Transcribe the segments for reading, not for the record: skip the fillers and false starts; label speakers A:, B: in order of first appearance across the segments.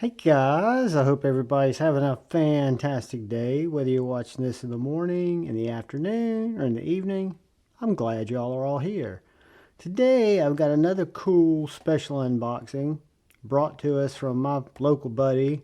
A: Hey guys, I hope everybody's having a fantastic day, whether you're watching this in the morning, in the afternoon, or in the evening. I'm glad y'all are all here. Today I've got another cool special unboxing brought to us from my local buddy,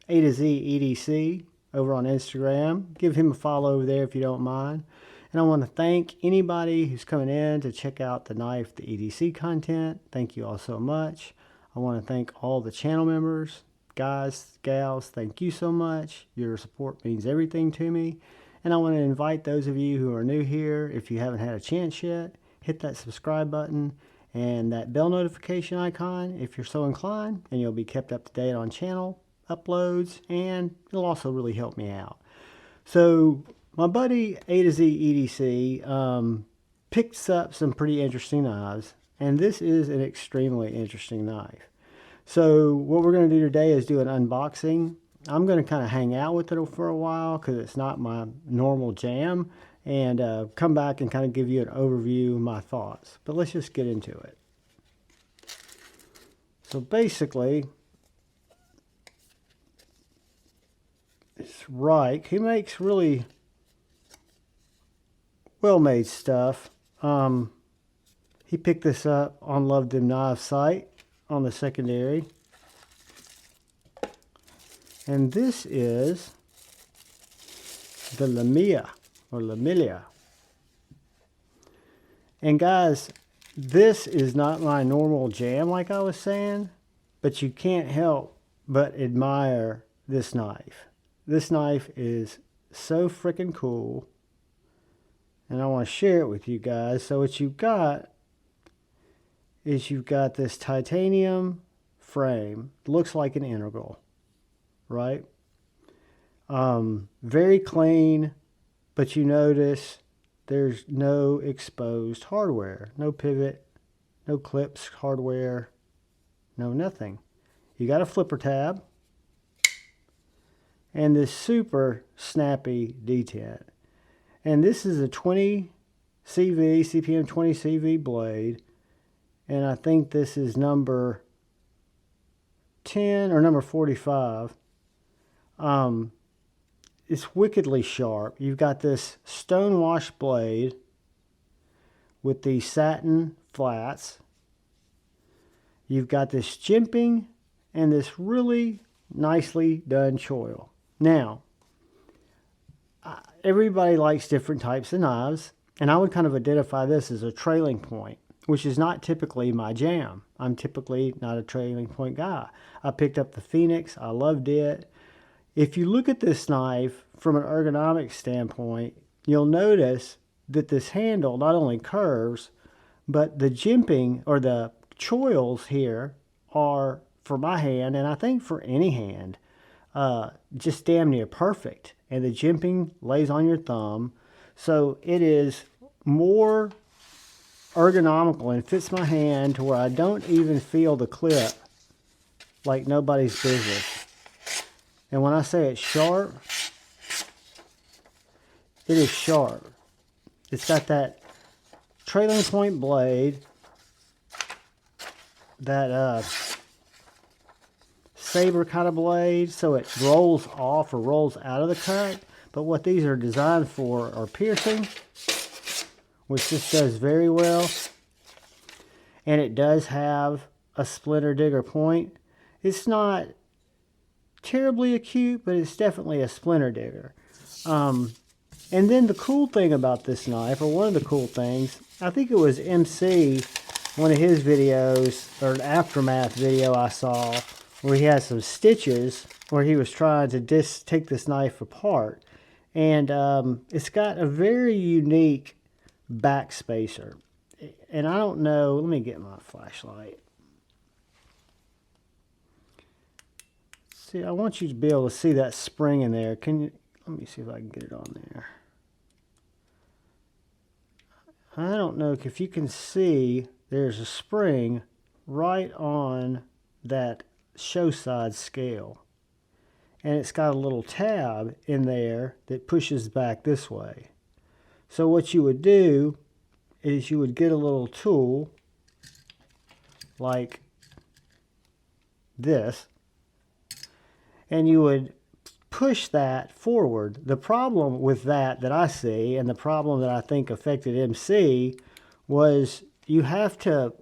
A: A to Z EDC, over on Instagram. Give him a follow over there if you don't mind. And I want to thank anybody who's coming in to check out the knife, the EDC content. Thank you all so much. I want to thank all the channel members. Guys, gals, thank you so much. Your support means everything to me. And I want to invite those of you who are new here, if you haven't had a chance yet, hit that subscribe button and that bell notification icon if you're so inclined, and you'll be kept up to date on channel uploads, and it'll also really help me out. So my buddy A to Z EDC picks up some pretty interesting knives, and this is an extremely interesting knife. So what we're going to do today is do an unboxing. I'm going to kind of hang out with it for a while because it's not my normal jam, and come back and kind of give you an overview of my thoughts. But let's just get into it. So basically, it's Rike. He makes really well-made stuff. He picked this up on Love Them Knives site on the secondary. And this is the Lamella or Lamella. And guys, this is not my normal jam like I was saying, but you can't help but admire this knife. This knife is so freaking cool, and I want to share it with you guys. So what you've got is you've got this titanium frame. It looks like an integral, right? Very clean, but you notice there's no exposed hardware, no pivot, no clips hardware, no nothing. You got a flipper tab and this super snappy detent. And this is a 20 CV, CPM 20 CV blade. And I think this is number 10 or number 45. It's wickedly sharp. You've got this stonewash blade with the satin flats. You've got this jimping and this really nicely done choil. Now, everybody likes different types of knives, and I would kind of identify this as a trailing point, which is not typically my jam. I'm typically not a trailing point guy. I picked up the Phoenix. I loved it. If you look at this knife from an ergonomic standpoint, you'll notice that this handle not only curves, but the jimping or the choils here are, for my hand, and I think for any hand, just damn near perfect. And the jimping lays on your thumb. So it is more ergonomical and fits my hand to where I don't even feel the clip like nobody's business. And when I say it's sharp, it is sharp. It's got that trailing point blade, that saber kind of blade, so it rolls off or rolls out of the cut. But what these are designed for are piercing, which this does very well. And it does have a splinter digger point. It's not terribly acute, but it's definitely a splinter digger. And then the cool thing about this knife, or one of the cool things, I think it was MC, one of his videos, or an aftermath video I saw, where he had some stitches where he was trying to take this knife apart. And it's got a very unique back spacer. And I don't know, let me get my flashlight. See, I want you to be able to see that spring in there. Can you, let me see if I can get it on there. I don't know if you can see, there's a spring right on that show side scale. And it's got a little tab in there that pushes back this way. So what you would do is you would get a little tool like this, and you would push that forward. The problem with that I see, and the problem that I think affected MC, was you have to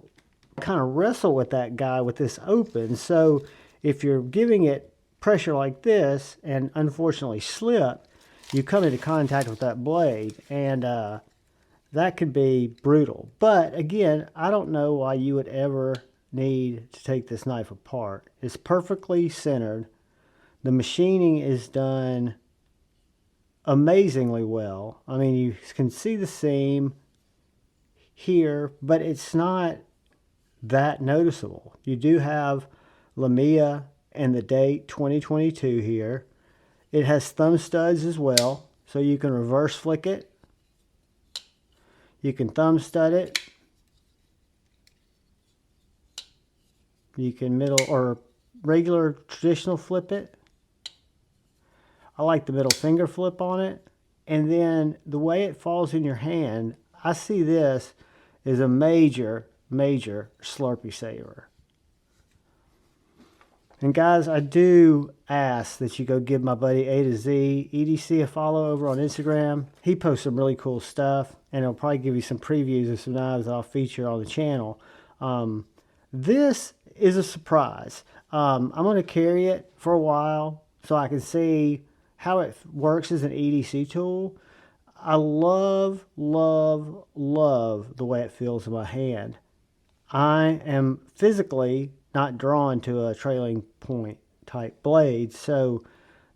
A: kind of wrestle with that guy with this open. So if you're giving it pressure like this and unfortunately slip, you come into contact with that blade, and that could be brutal. But again, I don't know why you would ever need to take this knife apart. It's perfectly centered. The machining is done amazingly well. I mean, you can see the seam here, but it's not that noticeable. You do have Lamella and the date 2022 here. It has thumb studs as well, so you can reverse flick it. You can thumb stud it. You can middle or regular traditional flip it. I like the middle finger flip on it. And then the way it falls in your hand, I see this as a major, major Slurpee saver. And guys, I do ask that you go give my buddy A to Z EDC a follow over on Instagram. He posts some really cool stuff, and he'll probably give you some previews of some knives that I'll feature on the channel. This is a surprise. I'm going to carry it for a while so I can see how it works as an EDC tool. I love, love, love the way it feels in my hand. I am physically not drawn to a trailing point type blade, so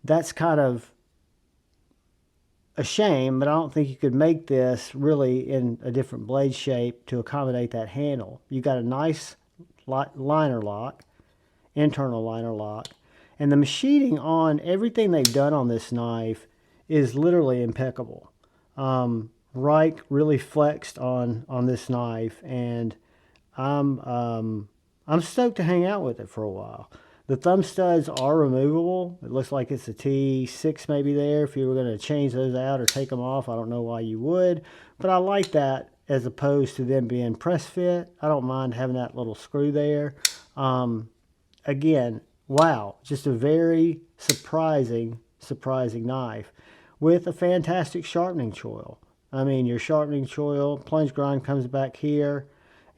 A: that's kind of a shame, but I don't think you could make this really in a different blade shape to accommodate that handle. You got a nice liner lock, internal liner lock, and the machining on everything they've done on this knife is literally impeccable. Rike really flexed on this knife, and I'm stoked to hang out with it for a while. The thumb studs are removable. It looks like it's a T6 maybe there. If you were going to change those out or take them off, I don't know why you would. But I like that as opposed to them being press fit. I don't mind having that little screw there. Again, wow, just a very surprising knife with a fantastic sharpening choil. I mean, your sharpening choil, plunge grind comes back here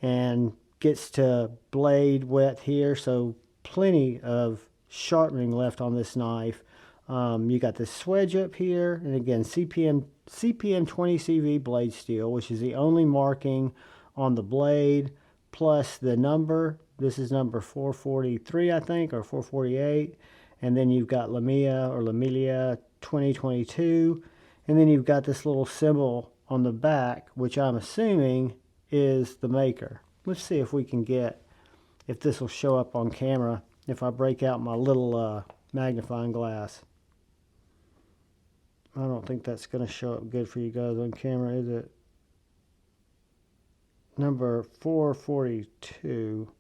A: and gets to blade wet here, so plenty of sharpening left on this knife. You got this swedge up here, and again, CPM 20 CV blade steel, which is the only marking on the blade, plus the number. This is number 443, I think, or 448. And then you've got Lamella 2022. And then you've got this little symbol on the back, which I'm assuming is the maker. Let's see if we can get, if this will show up on camera, if I break out my little magnifying glass. I don't think that's going to show up good for you guys on camera, is it? Number 442.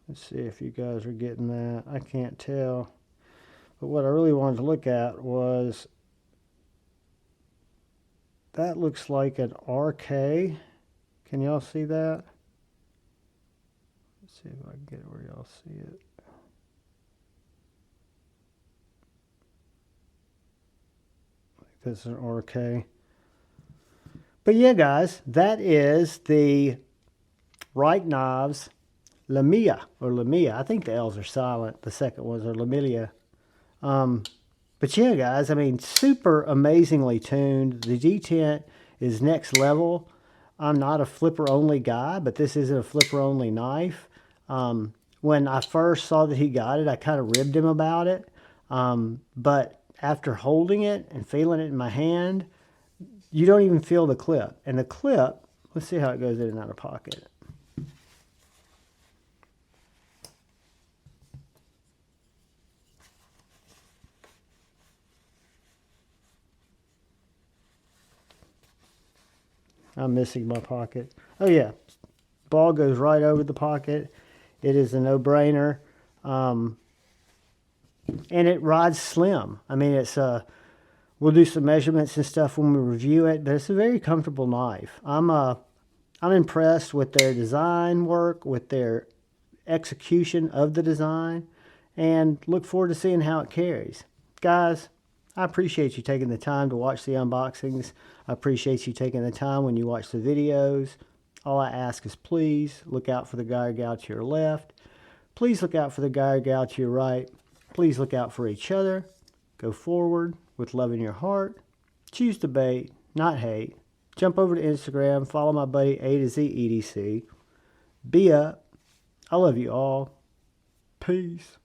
A: Let's see if you guys are getting that. I can't tell. But what I really wanted to look at was, that looks like an RK. Can y'all see that? Let's see if I can get it where y'all see it. I think this is an RK. But yeah, guys, that is the Rike Knives Lamella, or Lamella. I think the L's are silent. The second ones are Lamella. But yeah, guys, I mean, super amazingly tuned. The detent is next level. I'm not a flipper-only guy, but this isn't a flipper-only knife. When I first saw that he got it, I kind of ribbed him about it. But after holding it and feeling it in my hand, you don't even feel the clip. And the clip, let's see how it goes in and out of pocket. I'm missing my pocket. Oh yeah, ball goes right over the pocket. It is a no-brainer. And it rides slim. I mean, it's we'll do some measurements and stuff when we review it, but it's a very comfortable knife. I'm impressed with their design work, with their execution of the design, and look forward to seeing how it carries. Guys, I appreciate you taking the time to watch the unboxings. I appreciate you taking the time when you watch the videos. All I ask is please look out for the guy or gal to your left. Please look out for the guy or gal to your right. Please look out for each other. Go forward with love in your heart. Choose debate, not hate. Jump over to Instagram. Follow my buddy A to Z EDC. Be up. I love you all. Peace.